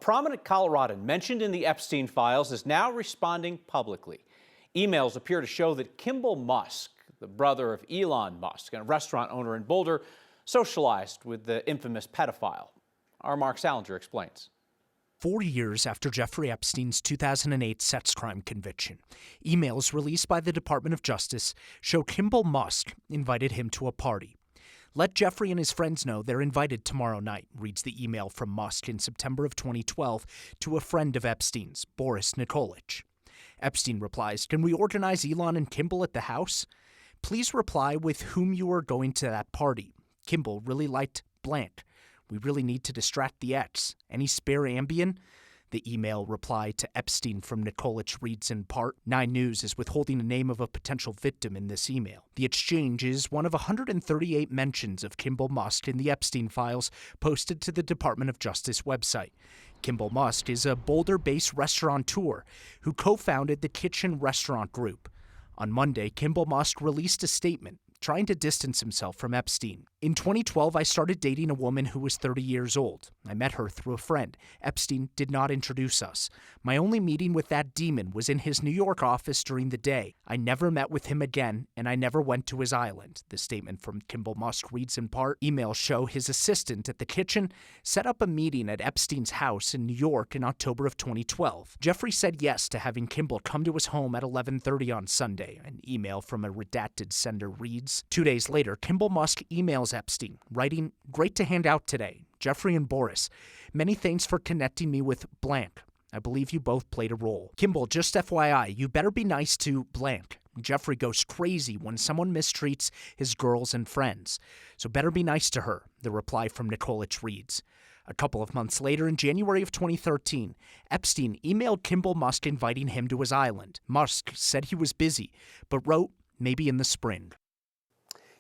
prominent Coloradan mentioned in the Epstein files is now responding publicly. Emails appear to show that Kimbal Musk, the brother of Elon Musk and a restaurant owner in Boulder, socialized with the infamous pedophile. Our Mark Salinger explains. 4 years after Jeffrey Epstein's 2008 sex crime conviction, emails released by the Department of Justice show Kimbal Musk invited him to a party. Let Jeffrey and his friends know they're invited tomorrow night, reads the email from Musk in September of 2012 to a friend of Epstein's, Boris Nikolic. Epstein replies, "Can we organize Elon and Kimbal at the house? Please reply with whom you are going to that party. Kimbal really liked blank. We really need to distract the ex. Any spare Ambien?" The email reply to Epstein from Nikolic reads in part, 9 News is withholding the name of a potential victim in this email. The exchange is one of 138 mentions of Kimbal Musk in the Epstein files posted to the Department of Justice website. Kimbal Musk is a Boulder-based restaurateur who co-founded the Kitchen Restaurant Group. On Monday, Kimbal Musk released a statement trying to distance himself from Epstein. "In 2012, I started dating a woman who was 30 years old. I met her through a friend. Epstein did not introduce us. My only meeting with that demon was in his New York office during the day. I never met with him again, and I never went to his island." The statement from Kimbal Musk reads in part, emails show his assistant at the kitchen set up a meeting at Epstein's house in New York in October of 2012. Jeffrey said yes to having Kimbal come to his home at 11:30 on Sunday. An email from a redacted sender reads, 2 days later, Kimbal Musk emails Epstein, writing, "Great to hand out today. Jeffrey and Boris, many thanks for connecting me with blank. I believe you both played a role. Kimbal, just FYI, you better be nice to blank. Jeffrey goes crazy when someone mistreats his girls and friends. So better be nice to her," the reply from Nikolic reads. A couple of months later, in January of 2013, Epstein emailed Kimbal Musk inviting him to his island. Musk said he was busy, but wrote, "Maybe in the spring."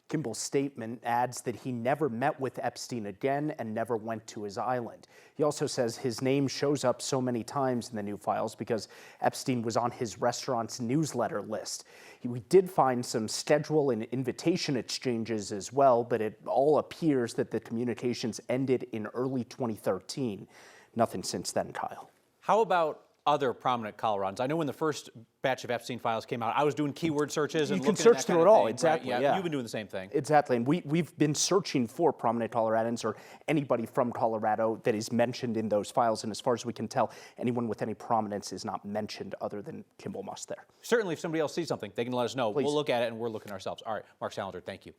Kimbal's statement adds that he never met with Epstein again and never went to his island. He also says his name shows up so many times in the new files because Epstein was on his restaurant's newsletter list. We did find some schedule and invitation exchanges as well, but it all appears that the communications ended in early 2013. Nothing since then, Kyle. How about other prominent Coloradans? I know when the first batch of Epstein files came out, I was doing keyword searches and you can search through it all. Exactly. Right? Yeah. You've been doing the same thing. Exactly. And we've been searching for prominent Coloradans or anybody from Colorado that is mentioned in those files. And as far as we can tell, anyone with any prominence is not mentioned other than Kimbal Musk there. Certainly, if somebody else sees something, they can let us know. Please. We'll look at it and we're looking ourselves. All right, Mark Salinger, thank you.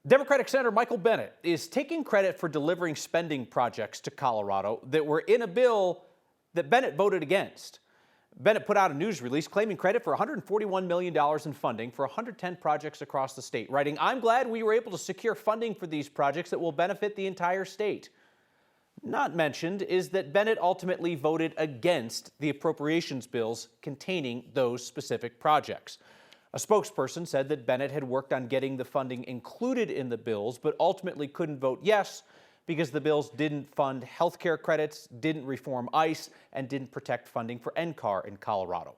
Democratic Senator Michael Bennet is taking credit for delivering spending projects to Colorado that were in a bill that Bennet voted against. Bennet put out a news release claiming credit for $141 million in funding for 110 projects across the state, writing, "I'm glad we were able to secure funding for these projects that will benefit the entire state." Not mentioned is that Bennet ultimately voted against the appropriations bills containing those specific projects. A spokesperson said that Bennet had worked on getting the funding included in the bills, but ultimately couldn't vote yes because the bills didn't fund health care credits, didn't reform ICE, and didn't protect funding for NCAR in Colorado.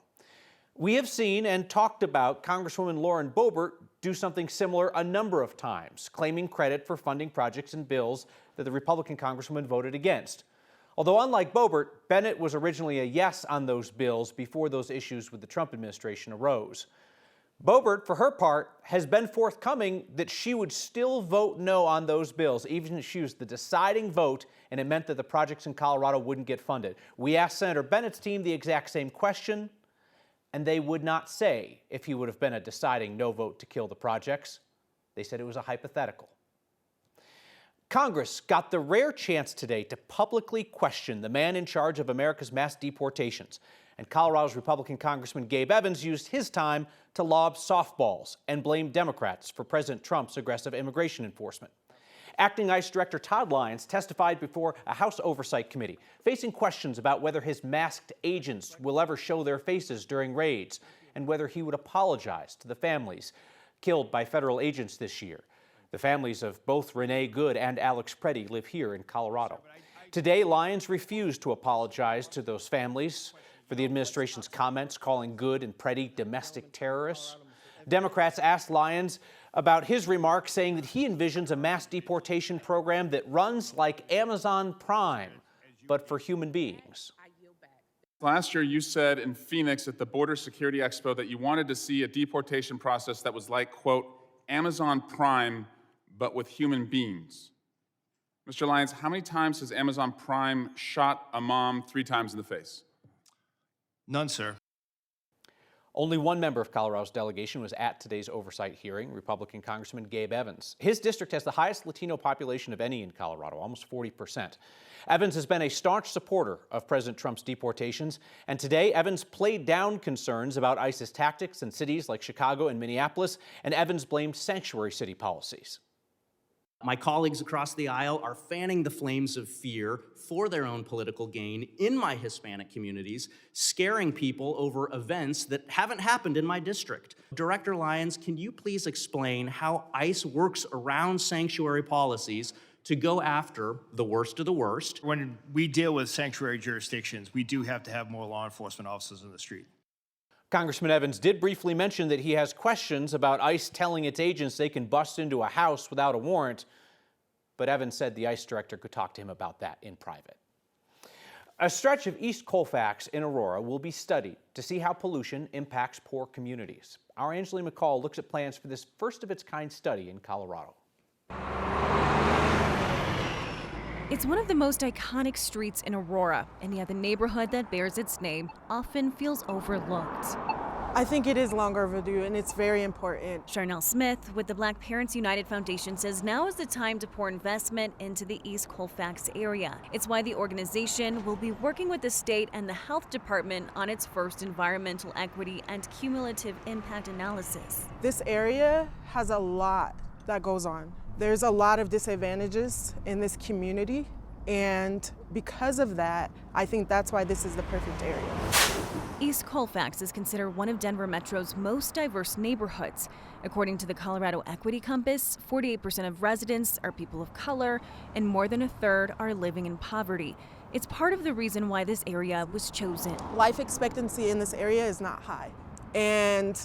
We have seen and talked about Congresswoman Lauren Boebert do something similar a number of times, claiming credit for funding projects and bills that the Republican Congresswoman voted against. Although unlike Boebert, Bennet was originally a yes on those bills before those issues with the Trump administration arose. Boebert, for her part, has been forthcoming that she would still vote no on those bills, even if she was the deciding vote and it meant that the projects in Colorado wouldn't get funded. We asked Senator Bennett's team the exact same question, and they would not say if he would have been a deciding no vote to kill the projects. They said it was a hypothetical. Congress got the rare chance today to publicly question the man in charge of America's mass deportations. And Colorado's Republican Congressman Gabe Evans used his time to lob softballs and blame Democrats for President Trump's aggressive immigration enforcement. Acting ICE Director Todd Lyons testified before a House Oversight Committee, facing questions about whether his masked agents will ever show their faces during raids and whether he would apologize to the families killed by federal agents this year. The families of both Renee Good and Alex Preddy live here in Colorado. Today, Lyons refused to apologize to those families for the administration's comments calling Good and Preddy domestic terrorists. Democrats asked Lyons about his remarks, saying that he envisions a mass deportation program that runs like Amazon Prime, but for human beings. Last year, you said in Phoenix at the Border Security Expo that you wanted to see a deportation process that was like, quote, Amazon Prime, but with human beings. Mr. Lyons, how many times has Amazon Prime shot a mom 3 times in the face? None, sir. Only one member of Colorado's delegation was at today's oversight hearing, Republican Congressman Gabe Evans. His district has the highest Latino population of any in Colorado, almost 40%. Evans has been a staunch supporter of President Trump's deportations, and today Evans played down concerns about ICE's tactics in cities like Chicago and Minneapolis, and Evans blamed sanctuary city policies. My colleagues across the aisle are fanning the flames of fear for their own political gain in my Hispanic communities, scaring people over events that haven't happened in my district. Director Lyons, can you please explain how ICE works around sanctuary policies to go after the worst of the worst? When we deal with sanctuary jurisdictions, we do have to have more law enforcement officers in the street. Congressman Evans did briefly mention that he has questions about ICE telling its agents they can bust into a house without a warrant, but Evans said the ICE director could talk to him about that in private. A stretch of East Colfax in Aurora will be studied to see how pollution impacts poor communities. Our Angeline McCall looks at plans for this first-of-its-kind study in Colorado. It's one of the most iconic streets in Aurora, and yet the neighborhood that bears its name often feels overlooked. I think it is long overdue, and it's very important. Charnel Smith with the Black Parents United Foundation says now is the time to pour investment into the East Colfax area. It's why the organization will be working with the state and the health department on its first environmental equity and cumulative impact analysis. This area has a lot that goes on. There's a lot of disadvantages in this community, and because of that, I think that's why this is the perfect area. East Colfax is considered one of Denver Metro's most diverse neighborhoods. According to the Colorado Equity Compass, 48% of residents are people of color, and more than a third are living in poverty. It's part of the reason why this area was chosen. Life expectancy in this area is not high, and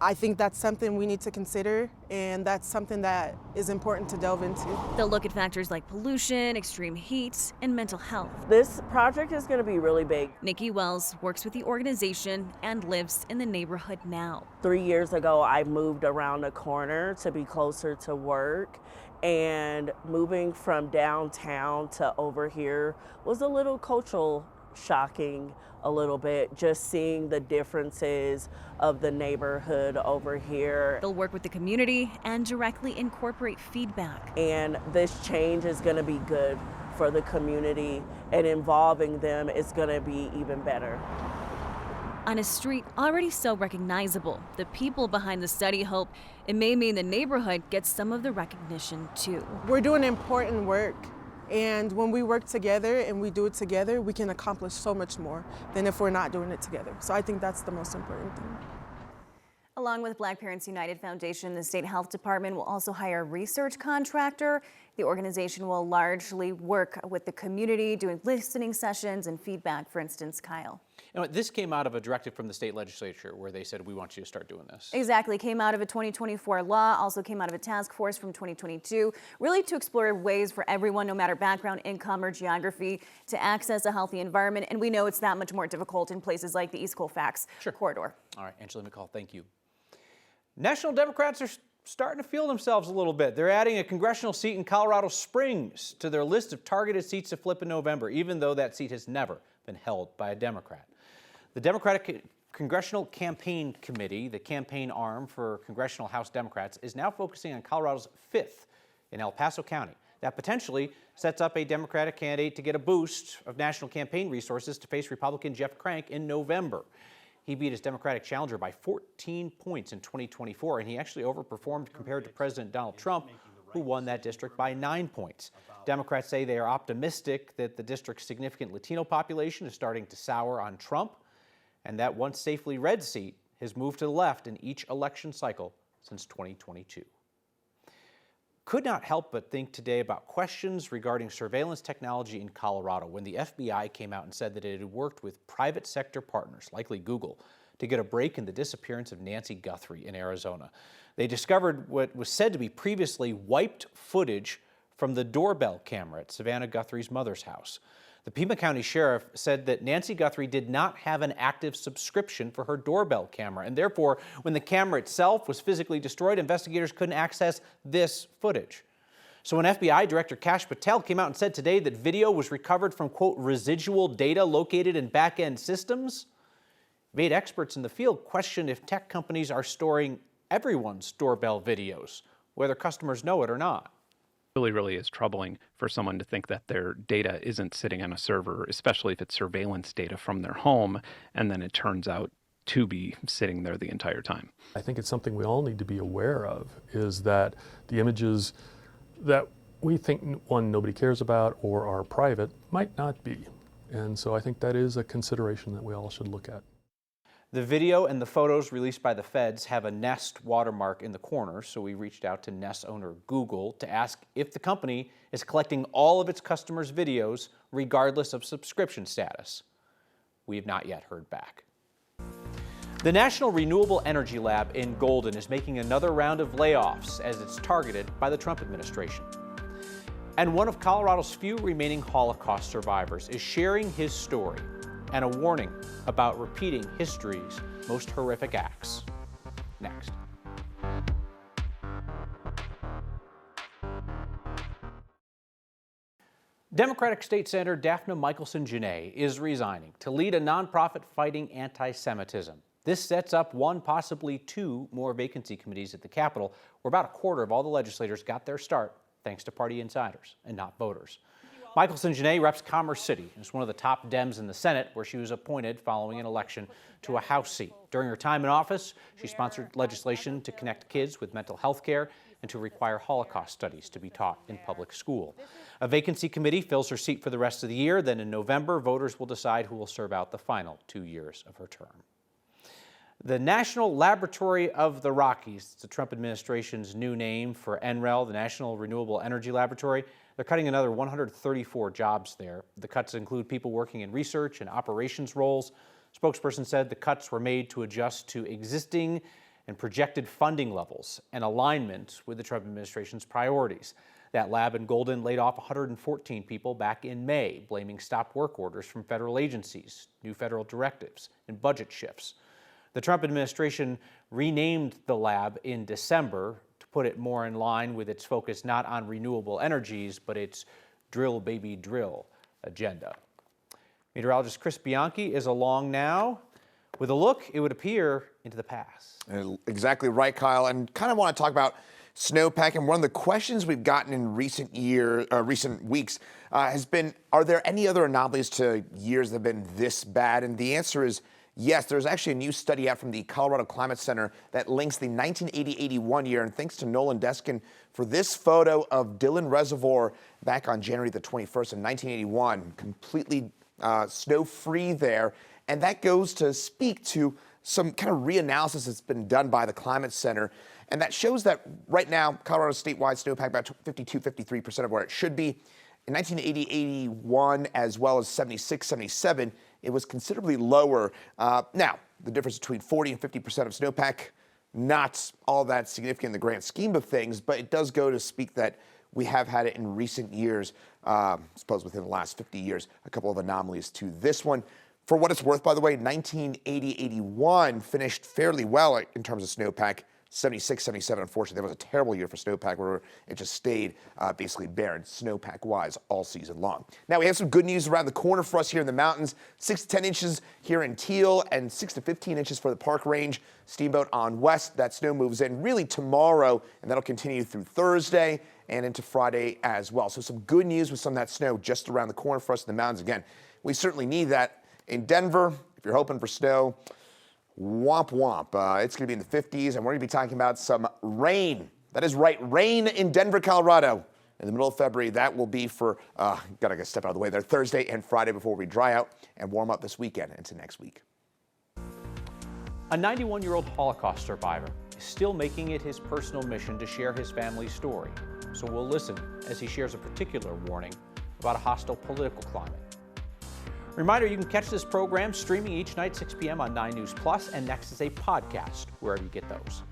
I think that's something we need to consider, and that's something that is important to delve into. They'll look at factors like pollution, extreme heat, and mental health. This project is going to be really big. Nikki Wells works with the organization and lives in the neighborhood now. 3 years ago, I moved around the corner to be closer to work, and moving from downtown to over here was a little cultural shocking a little bit, just seeing the differences of the neighborhood over here. They'll work with the community and directly incorporate feedback. And this change is going to be good for the community, and involving them is going to be even better. On a street already so recognizable, the people behind the study hope it may mean the neighborhood gets some of the recognition too. We're doing important work, and when we work together and we do it together, we can accomplish so much more than if we're not doing it together. So I think that's the most important thing. Along with Black Parents United Foundation, the state health department will also hire a research contractor. The organization will largely work with the community, doing listening sessions and feedback, for instance, Kyle. You know, this came out of a directive from the state legislature where they said, we want you to start doing this. Exactly. Came out of a 2024 law, also came out of a task force from 2022, really to explore ways for everyone, no matter background, income, or geography, to access a healthy environment. And we know it's that much more difficult in places like the East Colfax corridor. All right, Angeline McCall, thank you. National Democrats are starting to feel themselves a little bit. They're adding a congressional seat in Colorado Springs to their list of targeted seats to flip in November, even though that seat has never been held by a Democrat. The Democratic Congressional Campaign Committee, the campaign arm for Congressional House Democrats, is now focusing on Colorado's 5th in El Paso County. That potentially sets up a Democratic candidate to get a boost of national campaign resources to face Republican Jeff Crank in November. He beat his Democratic challenger by 14 points in 2024, and he actually overperformed compared to President Donald Trump, who won that district by 9 points. Democrats say they are optimistic that the district's significant Latino population is starting to sour on Trump, and that once safely red seat has moved to the left in each election cycle since 2022. Could not help but think today about questions regarding surveillance technology in Colorado when the FBI came out and said that it had worked with private sector partners, likely Google, to get a break in the disappearance of Nancy Guthrie in Arizona. They discovered what was said to be previously wiped footage from the doorbell camera at Savannah Guthrie's mother's house. The Pima County Sheriff said that Nancy Guthrie did not have an active subscription for her doorbell camera, and therefore, when the camera itself was physically destroyed, investigators couldn't access this footage. So when FBI Director Kash Patel came out and said today that video was recovered from, quote, residual data located in back-end systems, it made experts in the field question if tech companies are storing everyone's doorbell videos, whether customers know it or not. Really is troubling for someone to think that their data isn't sitting on a server, especially if it's surveillance data from their home, and then it turns out to be sitting there the entire time. I think it's something we all need to be aware of, is that the images that we think, one, nobody cares about or are private might not be. And so I think that is a consideration that we all should look at. The video and the photos released by the feds have a Nest watermark in the corner, so we reached out to Nest owner Google to ask if the company is collecting all of its customers' videos regardless of subscription status. We have not yet heard back. The National Renewable Energy Lab in Golden is making another round of layoffs as it's targeted by the Trump administration. And one of Colorado's few remaining Holocaust survivors is sharing his story and a warning about repeating history's most horrific acts. Next. Democratic State Senator Daphne Michelson-Jeannet is resigning to lead a nonprofit fighting anti-Semitism. This sets up one, possibly two more vacancy committees at the Capitol, where about a quarter of all the legislators got their start thanks to party insiders and not voters. Michelson-Jeannet reps Commerce City and is one of the top Dems in the Senate, where she was appointed following an election to a House seat. During her time in office, she sponsored legislation to connect kids with mental health care and to require Holocaust studies to be taught in public school. A vacancy committee fills her seat for the rest of the year. Then in November, voters will decide who will serve out the final 2 years of her term. The National Laboratory of the Rockies, it's the Trump administration's new name for NREL, the National Renewable Energy Laboratory. They're cutting another 134 jobs there. The cuts include people working in research and operations roles. Spokesperson said the cuts were made to adjust to existing and projected funding levels and alignment with the Trump administration's priorities. That lab in Golden laid off 114 people back in May, blaming stop work orders from federal agencies, new federal directives, and budget shifts. The Trump administration renamed the lab in December to put it more in line with its focus not on renewable energies, but its drill baby drill agenda. Meteorologist Chris Bianchi is along now with a look, it would appear, into the past. Exactly right, Kyle, and kind of want to talk about snowpack. And one of the questions we've gotten in recent weeks has been, are there any other anomalies to years that have been this bad? And the answer is yes. There's actually a new study out from the Colorado Climate Center that links the 1980-81 year, and thanks to Nolan Deskin for this photo of Dillon Reservoir back on January the 21st of 1981, completely snow-free there. And that goes to speak to some kind of reanalysis that's been done by the Climate Center. And that shows that right now, Colorado's statewide snowpack about 53% of where it should be. In 1980-81, as well as 76-77, it was considerably lower. Now, the difference between 40 and 50% of snowpack, not all that significant in the grand scheme of things, but it does go to speak that we have had it in recent years, I suppose within the last 50 years, a couple of anomalies to this one. For what it's worth, by the way, 1980-81 finished fairly well in terms of snowpack. 76-77, unfortunately, that was a terrible year for snowpack, where it just stayed basically barren snowpack-wise all season long. Now, we have some good news around the corner for us here in the mountains. 6 to 10 inches here in Teal and 6 to 15 inches for the Park Range. Steamboat on west, that snow moves in really tomorrow, and that'll continue through Thursday and into Friday as well. So some good news with some of that snow just around the corner for us in the mountains. Again, we certainly need that. In Denver, if you're hoping for snow, womp womp. It's going to be in the 50s, and we're going to be talking about some rain. That is right, rain in Denver, Colorado. In the middle of February, that will be for, gotta step out of the way there, Thursday and Friday before we dry out and warm up this weekend into next week. A 91-year-old Holocaust survivor is still making it his personal mission to share his family's story. So we'll listen as he shares a particular warning about a hostile political climate. Reminder, you can catch this program streaming each night 6 p.m. on 9 News Plus, and next is a podcast wherever you get those.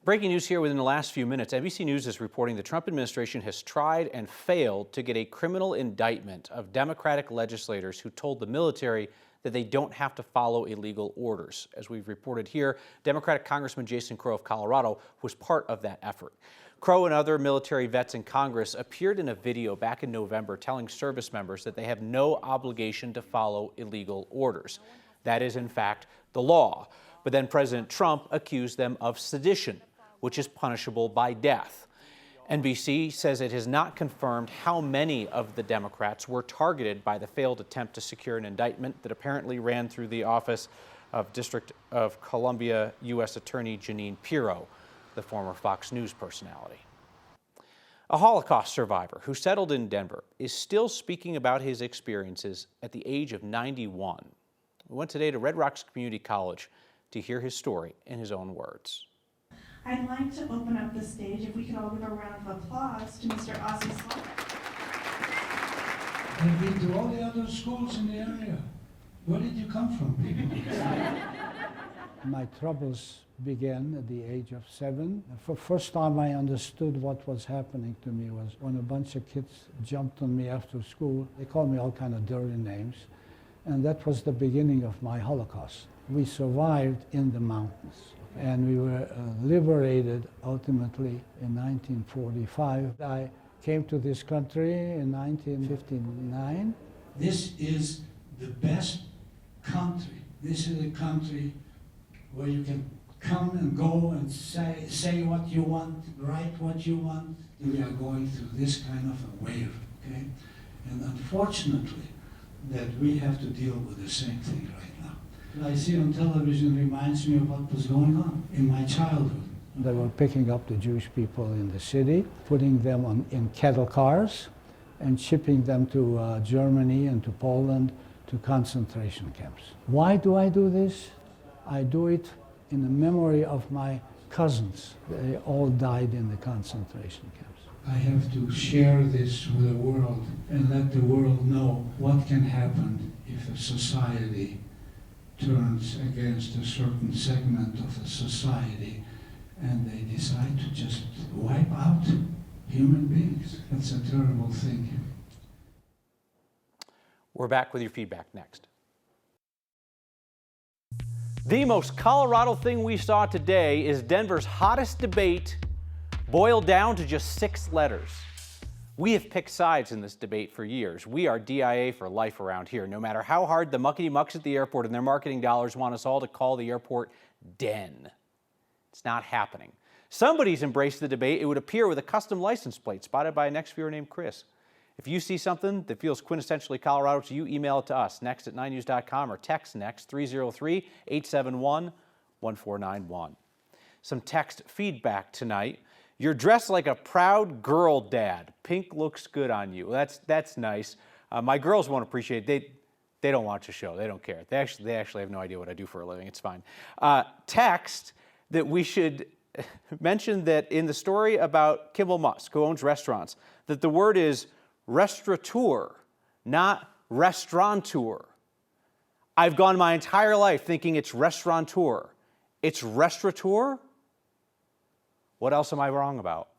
Breaking news here within the last few minutes. NBC News is reporting the Trump administration has tried and failed to get a criminal indictment of Democratic legislators who told the military that they don't have to follow illegal orders. As we've reported here, Democratic Congressman Jason Crow of Colorado was part of that effort. Crow and other military vets in Congress appeared in a video back in November telling service members that they have no obligation to follow illegal orders. That is, in fact, the law. But then President Trump accused them of sedition, which is punishable by death. NBC says it has not confirmed how many of the Democrats were targeted by the failed attempt to secure an indictment that apparently ran through the office of District of Columbia U.S. Attorney Jeanine Pirro, the former Fox News personality. A Holocaust survivor who settled in Denver is still speaking about his experiences at the age of 91. We went today to Red Rocks Community College to hear his story in his own words. I'd like to open up the stage, if we could all give a round of applause to Mr. Ozzy Slaughter. I've been to all the other schools in the area. Where did you come from, people? My troubles began at the age of 7. The first time I understood what was happening to me was when a bunch of kids jumped on me after school. They called me all kind of dirty names. And that was the beginning of my Holocaust. We survived in the mountains. And we were liberated ultimately in 1945. I came to this country in 1959. This is the best country. This is a country where you can come and go and say what you want, write what you want. We are going through this kind of a wave, okay? And unfortunately, that we have to deal with the same thing right now. What I see on television reminds me of what was going on in my childhood. They were picking up the Jewish people in the city, putting them in cattle cars, and shipping them to Germany and to Poland, to concentration camps. Why do I do this? I do it in the memory of my cousins. They all died in the concentration camps. I have to share this with the world and let the world know what can happen if a society turns against a certain segment of a society and they decide to just wipe out human beings. That's a terrible thing. We're back with your feedback next. The most Colorado thing we saw today is Denver's hottest debate boiled down to just 6 letters. We have picked sides in this debate for years. We are DIA for life around here, no matter how hard the muckety-mucks at the airport and their marketing dollars want us all to call the airport den. It's not happening. Somebody's embraced the debate, it would appear, with a custom license plate spotted by a next viewer named Chris. If you see something that feels quintessentially Colorado to you, email it to us, next@9news.com, or text next 303-871-1491. Some text feedback tonight. You're dressed like a proud girl, Dad. Pink looks good on you. That's nice. My girls won't appreciate it. They don't watch the show. They don't care. They actually have no idea what I do for a living. It's fine. Text that we should mention that in the story about Kimbal Musk, who owns restaurants, that the word is restaurateur, not restaurateur. I've gone my entire life thinking it's restaurateur. It's restaurateur? What else am I wrong about?